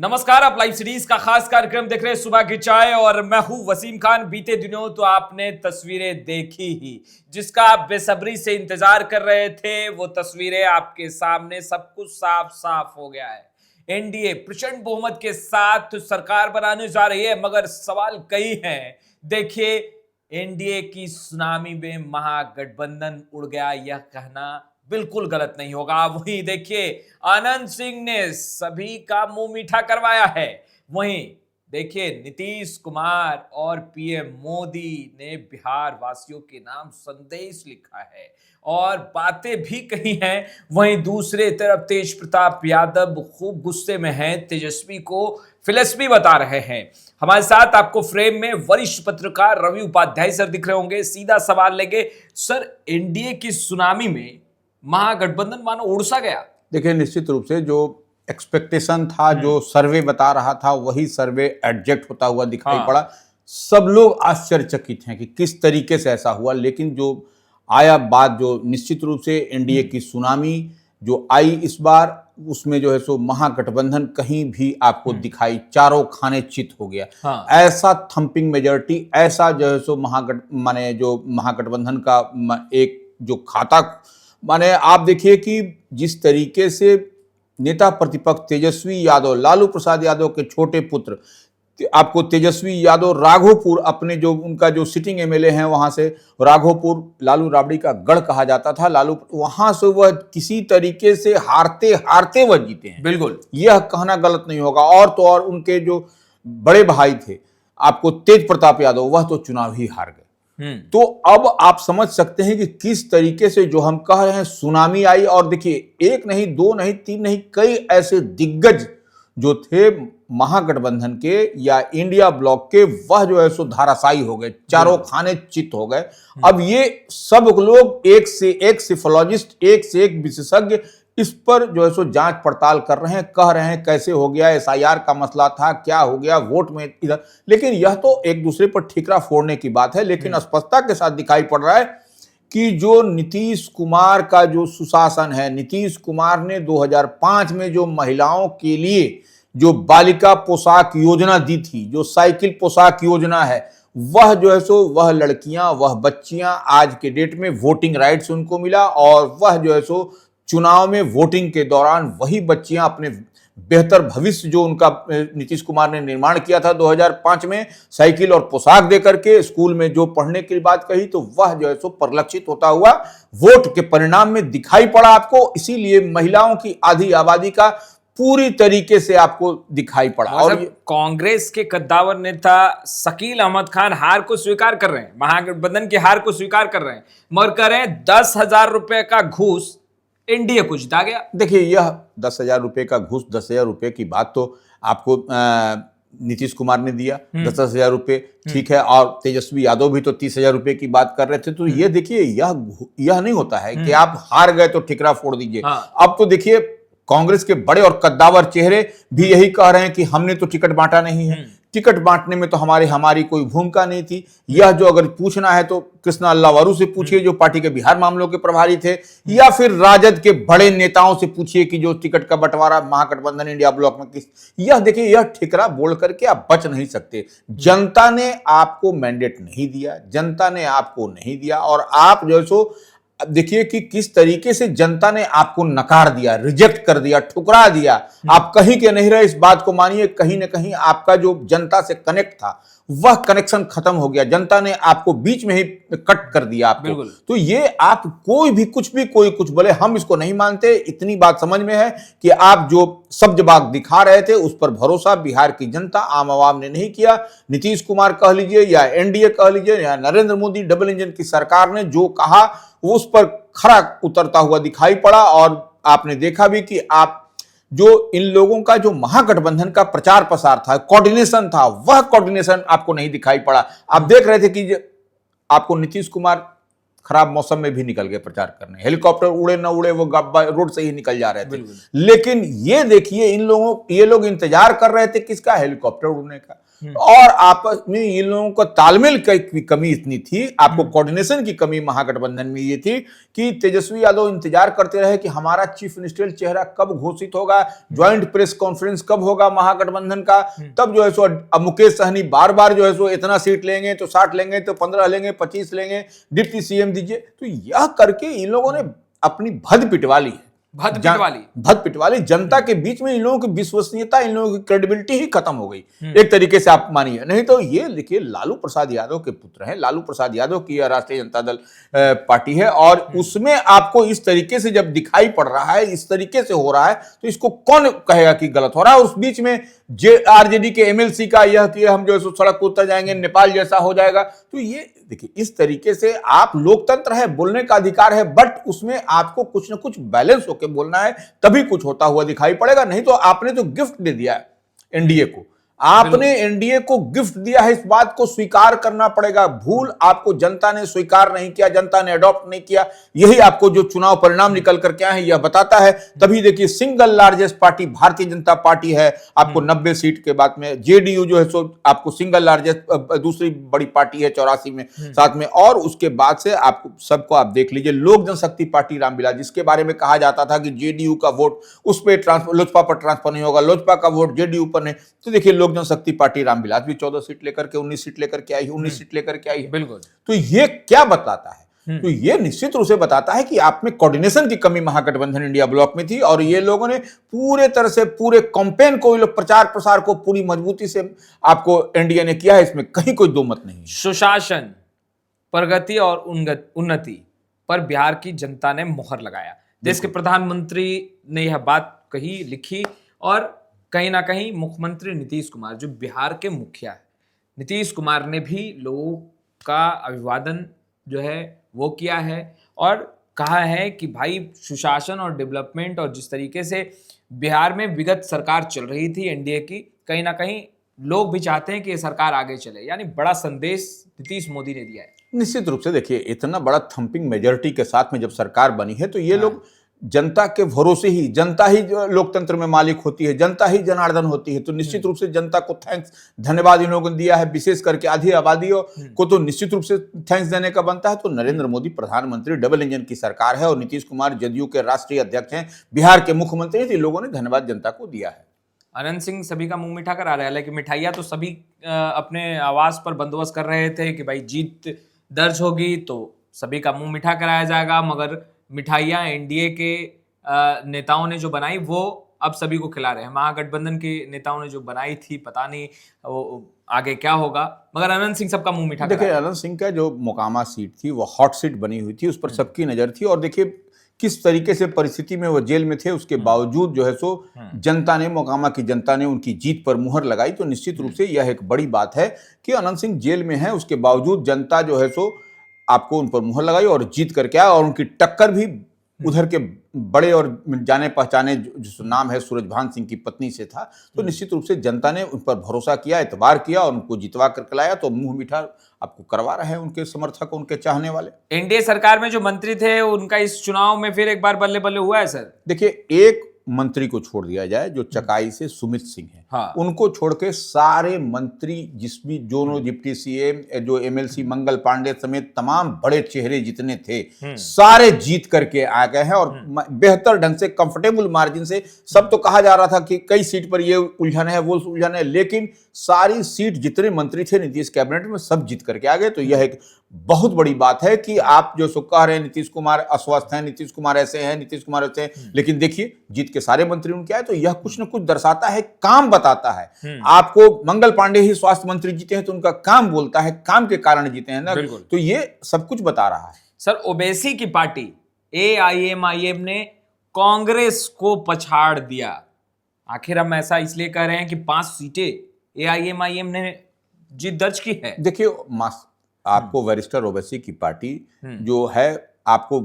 नमस्कार, आप live series का खास कार्यक्रम देख रहे हैं सुबह की चाय और मैं हूं वसीम खान। बीते दिनों तो आपने तस्वीरें देखी ही, जिसका आप बेसब्री से इंतजार कर रहे थे, वो तस्वीरें आपके सामने, सब कुछ साफ साफ हो गया है। एनडीए प्रचंड बहुमत के साथ सरकार बनाने जा रही है, मगर सवाल कई हैं। देखिए, एनडीए की सुनामी में महागठबंधन उड़ गया, यह कहना बिल्कुल गलत नहीं होगा। वहीं देखिए, आनंद सिंह ने सभी का मुंह मीठा करवाया है। वहीं देखिए, नीतीश कुमार और पीएम मोदी ने बिहार वासियों के नाम संदेश लिखा है और बातें भी कही हैं। वहीं दूसरे तरफ तेज प्रताप यादव खूब गुस्से में हैं, तेजस्वी को फिलस्फी बता रहे हैं। हमारे साथ आपको फ्रेम में वरिष्ठ पत्रकार रवि उपाध्याय सर दिख रहे होंगे। सीधा सवाल लेंगे सर, एनडीए की सुनामी में महागठबंधन मानो उड़ सा गया। देखिए, निश्चित रूप से जो एक्सपेक्टेशन था, जो सर्वे बता रहा था, वही सर्वे एडजेक्ट होता हुआ दिखाई पड़ा। सब लोग आश्चर्यचकित हैं कि किस तरीके से ऐसा हुआ, लेकिन जो आया बात, जो निश्चित रूप से एनडीए की सुनामी जो आई इस बार, उसमें जो है सो महागठबंधन कहीं भी आपको दिखाई, चारों खाने चित हो गया। ऐसा थंपिंग मेजॉरिटी, ऐसा जो है सो महागठबंधन का एक जो खाता, माने आप देखिए कि जिस तरीके से नेता प्रतिपक्ष तेजस्वी यादव, लालू प्रसाद यादव के छोटे पुत्र, आपको तेजस्वी यादव राघोपुर, अपने जो उनका जो सिटिंग एमएलए हैं वहां से, राघोपुर लालू राबड़ी का गढ़ कहा जाता था, लालू वहां से वह किसी तरीके से हारते हारते वह जीते हैं। बिल्कुल, यह कहना गलत नहीं होगा। और तो और उनके जो बड़े भाई थे आपको तेज प्रताप यादव, वह तो चुनाव ही हार गए। तो अब आप समझ सकते हैं कि किस तरीके से जो हम कह रहे हैं सुनामी आई। और देखिए, एक नहीं, दो नहीं, तीन नहीं, कई ऐसे दिग्गज जो थे महागठबंधन के या इंडिया ब्लॉक के, वह जो है सो धाराशायी हो गए, चारों खाने चित हो गए। अब ये सब लोग एक से एक सिफोलॉजिस्ट, एक से एक विशेषज्ञ इस पर जो है सो जांच पड़ताल कर रहे हैं, कह रहे हैं कैसे हो गया, एसआईआर का मसला था, क्या हो गया वोट में इधर। लेकिन यह तो एक दूसरे पर ठीकरा फोड़ने की बात है। लेकिन स्पष्टता के साथ दिखाई पड़ रहा है कि जो नीतीश कुमार का जो सुशासन है, नीतीश कुमार ने 2005 में जो महिलाओं के लिए जो बालिका पोशाक योजना दी थी, जो साइकिल पोशाक योजना है, वह जो है सो वह लड़कियां, वह बच्चियां आज के डेट में वोटिंग राइट्स उनको मिला। और वह जो है सो चुनाव में वोटिंग के दौरान वही बच्चियां अपने बेहतर भविष्य जो उनका नीतीश कुमार ने निर्माण किया था 2005 में, साइकिल और पोशाक देकर के स्कूल में जो पढ़ने की बात कही, तो वह जो है सो परिलक्षित होता हुआ वोट के परिणाम में दिखाई पड़ा आपको। इसीलिए महिलाओं की आधी आबादी का पूरी तरीके से आपको दिखाई पड़ा। और कांग्रेस के कद्दावर नेता शकील अहमद खान हार को स्वीकार कर रहे हैं, महागठबंधन की हार को स्वीकार कर रहे हैं, मगर कह रहे हैं 10,000 रुपए का घूस एनडीए को जिता गया। देखिए, यह 10,000 रुपए का घूस, 10,000 रुपए की बात तो आपको नीतीश कुमार ने दिया, 10,000 रुपए, ठीक है। और तेजस्वी यादव भी तो 30,000 रुपए की बात कर रहे थे। तो ये देखिए, यह नहीं होता है कि आप हार गए तो ठिकरा फोड़ दीजिए। अब तो देखिए, कांग्रेस के बड़े और कद्दावर चेहरे भी यही कह रहे हैं कि हमने तो टिकट बांटा नहीं है, टिकट बांटने में तो हमारी कोई भूमिका नहीं थी। यह जो अगर पूछना है तो कृष्णा अल्लावरू से पूछिए, जो पार्टी के बिहार मामलों के प्रभारी थे, या फिर राजद के बड़े नेताओं से पूछिए कि जो टिकट का बंटवारा महागठबंधन इंडिया ब्लॉक में किस। यह देखिए, यह ठिकरा बोल करके आप बच नहीं सकते। जनता ने आपको मैंडेट नहीं दिया, जनता ने आपको नहीं दिया। और आप जो है सो देखिए कि किस तरीके से जनता ने आपको नकार दिया, रिजेक्ट कर दिया, ठुकरा दिया। आप कहीं के नहीं रहे, इस बात को मानिए। कहीं ना कहीं आपका जो जनता से कनेक्ट था, वह कनेक्शन खत्म हो गया। जनता ने आपको बीच में ही कट कर दिया आपको। तो ये आप कोई भी कुछ भी, कोई कुछ बोले, हम इसको नहीं मानते। इतनी बात समझ में है कि आप जो सब जवाब दिखा रहे थे, उस पर भरोसा बिहार की जनता, आम आवाम ने नहीं किया। नीतीश कुमार कह लीजिए या एनडीए कह लीजिए या नरेंद्र मोदी डबल इंजन की सरकार ने जो कहा, वो उस पर खरा उतरता हुआ दिखाई पड़ा। और आपने देखा भी कि आप जो इन लोगों का जो महागठबंधन का प्रचार प्रसार था, कोऑर्डिनेशन था, वह कोऑर्डिनेशन आपको नहीं दिखाई पड़ा। आप देख रहे थे कि आपको नीतीश कुमार खराब मौसम में भी निकल गए प्रचार करने, हेलीकॉप्टर उड़े न उड़े, वो रोड से ही निकल जा रहे थे। लेकिन ये देखिए, ये लोग इंतजार कर रहे थे किसका, हेलीकॉप्टर उड़ने का। और आपस में इन लोगों का तालमेल की कमी इतनी थी, आपको कोऑर्डिनेशन की कमी महागठबंधन में ये थी कि तेजस्वी यादव इंतजार करते रहे कि हमारा चीफ मिनिस्टरियल चेहरा कब घोषित होगा, ज्वाइंट प्रेस कॉन्फ्रेंस कब होगा महागठबंधन का, तब जो है सो अब मुकेश सहनी बार बार जो है सो इतना सीट लेंगे तो 60 लेंगे तो 15 लेंगे 25 लेंगे, डिप्टी सीएम दीजिए। तो यह करके इन लोगों ने अपनी भद पिटवा ली है, भद पिटवाली जनता के बीच में इन लोगों की विश्वसनीयता, इन लोगों की क्रेडिबिलिटी ही खत्म हो गई एक तरीके से, आप मानिए। नहीं तो ये देखिए लालू प्रसाद यादव के पुत्र हैं, लालू प्रसाद यादव की राष्ट्रीय जनता दल पार्टी है, और उसमें आपको इस तरीके से जब दिखाई पड़ रहा है, इस तरीके से हो रहा है, तो इसको कौन कहेगा कि गलत हो रहा है। उस बीच में आरजेडी के एमएलसी का यह कि हम जो है सड़क को उतर जाएंगे, नेपाल जैसा हो जाएगा, तो ये देखिए इस तरीके से आप, लोकतंत्र है, बोलने का अधिकार है, बट उसमें आपको कुछ ना कुछ बैलेंस होकर बोलना है, तभी कुछ होता हुआ दिखाई पड़ेगा। नहीं तो आपने तो गिफ्ट दे दिया है एनडीए को, आपने एनडीए को गिफ्ट दिया है, इस बात को स्वीकार करना पड़ेगा। भूल आपको जनता ने स्वीकार नहीं किया, जनता ने अडॉप्ट नहीं किया, यही आपको जो चुनाव परिणाम निकल कर क्या है यह बताता है। तभी देखिए single largest party Bharatiya Janata party है, आपको 90 सीट के बाद में जेडीयू जो है सो आपको सिंगल लार्जेस्ट दूसरी बड़ी पार्टी है 84 में साथ में, और उसके बाद से आपको सबको आप देख लीजिए लोक जनशक्ति पार्टी रामविलास, जिसके बारे में कहा जाता था कि जेडीयू का वोट उस पर लोजपा पर ट्रांसफर नहीं होगा, लोजपा का वोट जेडीयू पर नहीं, तो देखिए लोक जनशक्ति पार्टी रामविलास भी 14 सीट लेकर के 19 सीट लेकर के आई, 19 सीट लेकर के आई है। बिल्कुल। तो ये क्या बताता है? तो ये निश्चित रूप से बताता है कि आप में कोऑर्डिनेशन की कमी महागठबंधन इंडिया ब्लॉक में थी, और ये लोगों ने पूरे तरह से पूरे कैंपेन को, प्रचार प्रसार को पूरी मजबूती से आपको एनडीए ने किया है, इसमें कहीं कोई दो मत नहीं। सुशासन, प्रगति और उन्नति पर बिहार की जनता ने मोहर लगाया। देश के प्रधानमंत्री ने यह बात कही, लिखी, और कहीं ना कहीं मुख्यमंत्री नीतीश कुमार जो बिहार के मुखिया है, नीतीश कुमार ने भी लोगों का अभिवादन जो है वो किया है, और कहा है कि भाई सुशासन और डेवलपमेंट, और जिस तरीके से बिहार में विगत सरकार चल रही थी एनडीए की, कहीं ना कहीं लोग भी चाहते हैं कि ये सरकार आगे चले, यानी बड़ा संदेश नीतीश मोदी ने दिया है। निश्चित रूप से देखिए इतना बड़ा थंपिंग मेजॉरिटी के साथ में जब सरकार बनी है, तो ये लोग जनता के भरोसे ही, जनता ही लोकतंत्र में मालिक होती है, जनता ही जनार्दन होती है, तो निश्चित रूप से जनता को थैंक्स, धन्यवाद इन लोगों ने दिया है। विशेष करके आधी आबादी को तो निश्चित रूप से थैंक्स देने का बनता है। तो नरेंद्र मोदी प्रधानमंत्री, डबल इंजन की सरकार है, और नीतीश कुमार जदयू के राष्ट्रीय अध्यक्ष हैं, बिहार के मुख्यमंत्री हैं, तो लोगों ने धन्यवाद जनता को दिया है। अनंत सिंह सभी का मुंह मीठा करा रहा है, लेकिन मिठाइयाँ तो सभी अपने आवास पर बंदोबस्त कर रहे थे कि भाई जीत दर्ज होगी तो सभी का मुंह मीठा कराया जाएगा, मगर मिठाइयाँ एनडीए के नेताओं ने जो बनाई वो अब सभी को खिला रहे हैं। महागठबंधन के नेताओं ने जो बनाई थी, पता नहीं वो आगे क्या होगा, मगर अनंत सिंह सबका मुंह मीठा। देखिए अनंत सिंह का जो मोकामा सीट थी वो हॉट सीट बनी हुई थी, उस पर सबकी नजर थी, और देखिए किस तरीके से परिस्थिति में वो जेल में थे, उसके बावजूद जो है सो जनता ने, मोकामा की जनता ने उनकी जीत पर मुहर लगाई। तो निश्चित रूप से यह एक बड़ी बात है कि अनंत सिंह जेल में है, उसके बावजूद जनता जो है सो आपको उन पर मुहर लगाई और जीत करके आया, और उनकी टक्कर भी उधर के बड़े और जाने पहचाने जो नाम है सूरजभान सिंह की पत्नी से था। तो निश्चित रूप से जनता ने उन पर भरोसा किया, एतबार किया, और उनको जितवा कर लाया, तो मुंह मीठा आपको करवा रहे हैं उनके समर्थक, उनके चाहने वाले। एनडीए सरकार में जो मंत्री थे उनका इस चुनाव में फिर एक बार बल्ले बल्ले हुआ है सर। देखिए एक मंत्री को छोड़ दिया जाए जो चकाई से सुमित सिंह है, हाँ। उनको छोड़ के सारे मंत्री, जिस भी दोनों डिप्टी सीएम, जो एमएलसी मंगल पांडे समेत तमाम बड़े चेहरे जितने थे, सारे जीत करके आ गए हैं, और बेहतर ढंग से कंफर्टेबल मार्जिन से। सब तो कहा जा रहा था कि कई सीट पर ये उलझन है, वो उलझन है, लेकिन सारी सीट जितने मंत्री थे नीतीश कैबिनेट में सब जीत करके आ गए। तो यह एक बहुत बड़ी बात है कि आप जो सो कह रहे हैं नीतीश कुमार अस्वस्थ हैं, नीतीश कुमार ऐसे हैं, नीतीश कुमार ऐसे हैं, लेकिन देखिए जीत के सारे मंत्री उनके आए, तो यह कुछ न कुछ दर्शाता है, काम बताता है। आपको मंगल पांडे ही स्वास्थ्य मंत्री जीते हैं तो उनका काम बोलता है, काम के कारण जीते हैं ना, तो ये सब कुछ बता रहा है। सर ओवैसी की पार्टी एआईएमआईएम ने कांग्रेस को पछाड़ दिया। आखिर हम ऐसा इसलिए कह रहे हैं कि 5 सीटें एआईएमआईएम ने जीत दर्ज की है। देखिए आपको वरिष्ठर ओवैसी की पार्टी जो है, आपको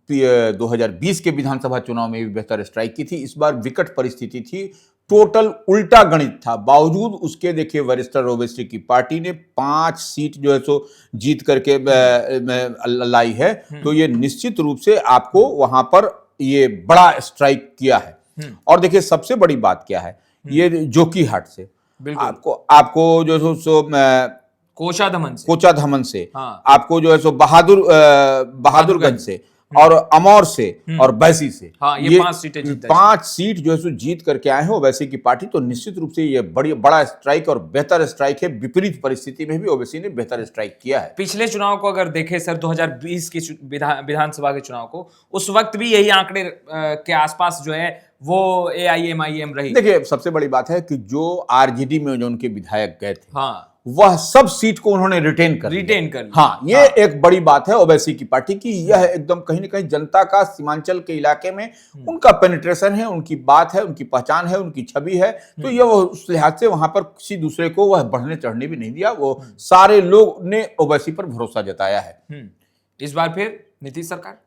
2020 के विधानसभा चुनाव में भी बेहतर स्ट्राइक की थी, इस बार विकट परिस्थिति थी, टोटल उल्टा गणित था, बावजूद उसके देखिए वरिष्ठर ओवैसी की पार्टी ने 5 सीट जो है सो जीत करके लाई है। तो ये निश्चित रूप से आपको वहां पर ये बड़ा स्ट्राइक किया है। और देखिए सबसे बड़ी बात क्या है, ये जोकीहाट से बिल्कुल। आपको जो है सो कोचाधमन से, हाँ। आपको जो है सो बहादुरगंज से और अमौर से और बैसी से, हाँ, ये 5 सीटें जीत 5 सीट जो है सो जीत करके आए हैं ओवैसी की पार्टी। तो निश्चित रूप से ये बड़ा स्ट्राइक और बेहतर स्ट्राइक है। विपरीत परिस्थिति में भी ओवैसी ने बेहतर स्ट्राइक किया है। पिछले चुनाव को अगर देखें सर, 2020 के विधानसभा के चुनाव को, उस वक्त भी यही आंकड़े के आसपास जो है वो AIMIM रही। देखिए, सबसे बड़ी बात है कि जो RJD में जो उनके विधायक गए थे, हाँ, वह सब सीट को उन्होंने रिटेन कर लिया। हाँ, ये एक बड़ी बात है ओवैसी की पार्टी की। यह एकदम कहीं ना कहीं जनता का सीमांचल के इलाके में उनका पेनिट्रेशन है, उनकी बात है, उनकी पहचान है, उनकी छवि है। तो यह उस लिहाज से वहां पर किसी दूसरे को वह बढ़ने चढ़ने भी नहीं दिया। वो सारे लोग ने ओवैसी पर भरोसा जताया है। इस बार फिर नीतीश सरकार,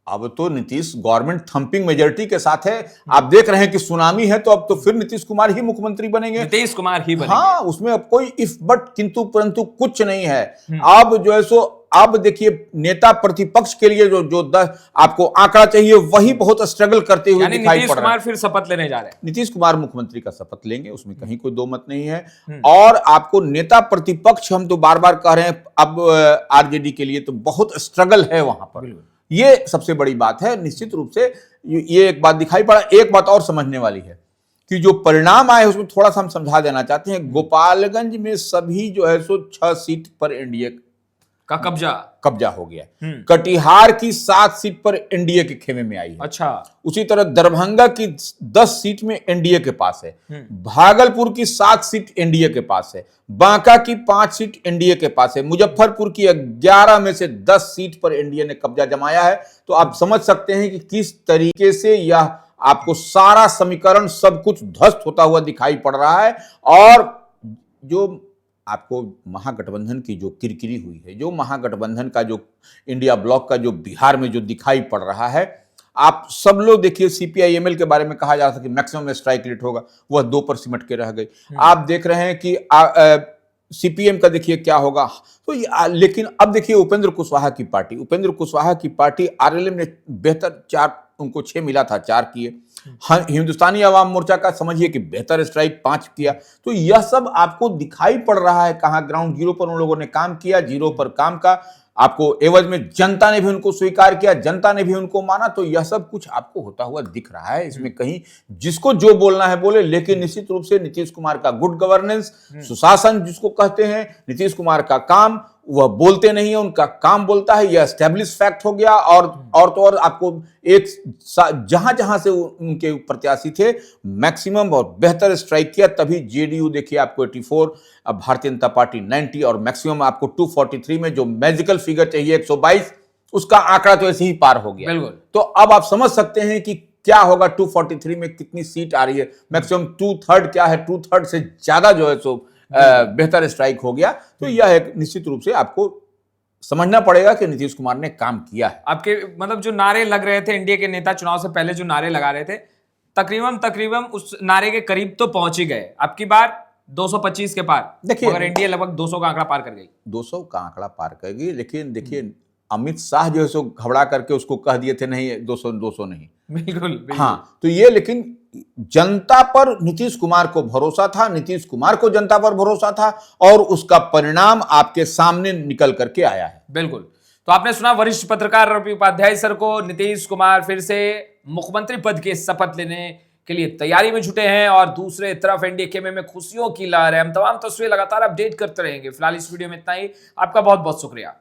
अब तो नीतीश गवर्नमेंट थंपिंग मेजोरिटी के साथ है। आप देख रहे हैं कि सुनामी है, तो अब तो फिर नीतीश कुमार ही मुख्यमंत्री बनेंगे। नीतीश कुमार ही बनेंगे। हाँ, उसमें अब कोई इफ बट किंतु परंतु कुछ नहीं है। अब जो है सो अब देखिए, नेता प्रतिपक्ष के लिए जो आपको आंकड़ा चाहिए, वही बहुत स्ट्रगल करते हुए दिखाई पड़ रहा है। नीतीश कुमार फिर शपथ लेने जा रहे हैं। नीतीश कुमार मुख्यमंत्री का शपथ लेंगे, उसमें कहीं कोई दो मत नहीं है। और आपको नेता प्रतिपक्ष, हम तो बार बार कह रहे हैं, अब RJD के लिए तो बहुत स्ट्रगल है वहां पर। ये सबसे बड़ी बात है। निश्चित रूप से ये एक बात दिखाई पड़ा। एक बात और समझने वाली है कि जो परिणाम आए उसमें थोड़ा सा हम समझा देना चाहते हैं। गोपालगंज में सभी जो है सो 6 सीट पर एनडीए का कब्जा हो गया। कटिहार की 7 सीट पर एनडीए के खेमे में आई है। अच्छा। उसी तरह दरभंगा की 10 सीट में एनडीए के पास है। भागलपुर की 7 सीट एनडीए के पास है। बांका की 5 सीट एनडीए के पास है। मुजफ्फरपुर की 11 में से 10 सीट पर एनडीए ने कब्जा जमाया है। तो आप समझ सकते हैं कि किस तरीके से यह आपको सारा समीकरण सब कुछ ध्वस्त होता हुआ दिखाई पड़ रहा है। और जो आपको महागठबंधन की जो किरकिरी हुई है, जो महागठबंधन का जो इंडिया ब्लॉक का जो बिहार में जो दिखाई पड़ रहा है, आप सब लोग देखिए, CPI-ML के बारे में कहा जा रहा था कि मैक्सिमम स्ट्राइक रेट होगा, वह 2 पर सिमट के रह गई। आप देख रहे हैं कि CPM का देखिए क्या होगा। तो लेकिन अब देखिए उपेंद्र कुशवाहा की पार्टी RLM ने बेहतर उनको 6 मिला था, 4 किए। हिंदुस्तानी आवाम मोर्चा का समझिए कि बेहतर स्ट्राइक 5 किया। तो यह सब आपको दिखाई पड़ रहा है कहां ग्राउंड जीरो पर उन लोगों ने काम किया, जीरो पर काम का आपको एवज में जनता ने भी उनको स्वीकार किया, जनता ने भी उनको माना। तो यह सब कुछ आपको होता हुआ दिख रहा है। इसमें कहीं जिसको जो बोलना है बोले, लेकिन निश्चित रूप से नीतीश कुमार का गुड गवर्नेंस, सुशासन जिसको कहते हैं, नीतीश कुमार का काम, वह बोलते नहीं है, उनका काम बोलता है। यह एस्टेब्लिश फैक्ट हो गया। और तो और आपको एक जहां जहां से उनके प्रत्याशी थे मैक्सिमम और बेहतर स्ट्राइक किया, तभी जेडीयू देखिए आपको 84, अब भारतीय जनता पार्टी 90 और मैक्सिमम आपको 243 में जो मैजिकल फिगर चाहिए 122, उसका आंकड़ा तो ऐसे ही पार हो गया। बिल्कुल। तो अब आप समझ सकते हैं कि क्या होगा, 243 में कितनी सीट आ रही है। मैक्सिमम 2/3 क्या है, 2/3 से ज्यादा जो है सो बेहतर स्ट्राइक हो गया। तो यह एक निश्चित रूप से आपको समझना पड़ेगा कि नीतीश कुमार ने काम किया है। आपके मतलब जो नारे लग रहे थे एनडीए के नेता चुनाव से पहले जो नारे लगा रहे थे, तकरीबन उस नारे के करीब तो पहुंच ही गए। अब की बार 225 के पार, देखिए मगर एनडीए लगभग 200 का आंकड़ा पार कर गई। 200 का आंकड़ा पार कर गई। लेकिन देखिए अमित शाह जो है सो घबरा करके उसको कह दिए थे नहीं 200 नहीं। बिल्कुल। हाँ, तो ये लेकिन जनता पर नीतीश कुमार को भरोसा था, नीतीश कुमार को जनता पर भरोसा था, और उसका परिणाम आपके सामने निकल करके आया है। बिल्कुल। तो आपने सुना वरिष्ठ पत्रकार रवि उपाध्याय सर को। नीतीश कुमार फिर से मुख्यमंत्री पद की शपथ लेने के लिए तैयारी में जुटे हैं, और दूसरे तरफ एनडीए खेमे में खुशियों की लहर है। हम तमाम तस्वीरें लगातार अपडेट करते रहेंगे। फिलहाल इस वीडियो में इतना ही। आपका बहुत बहुत शुक्रिया।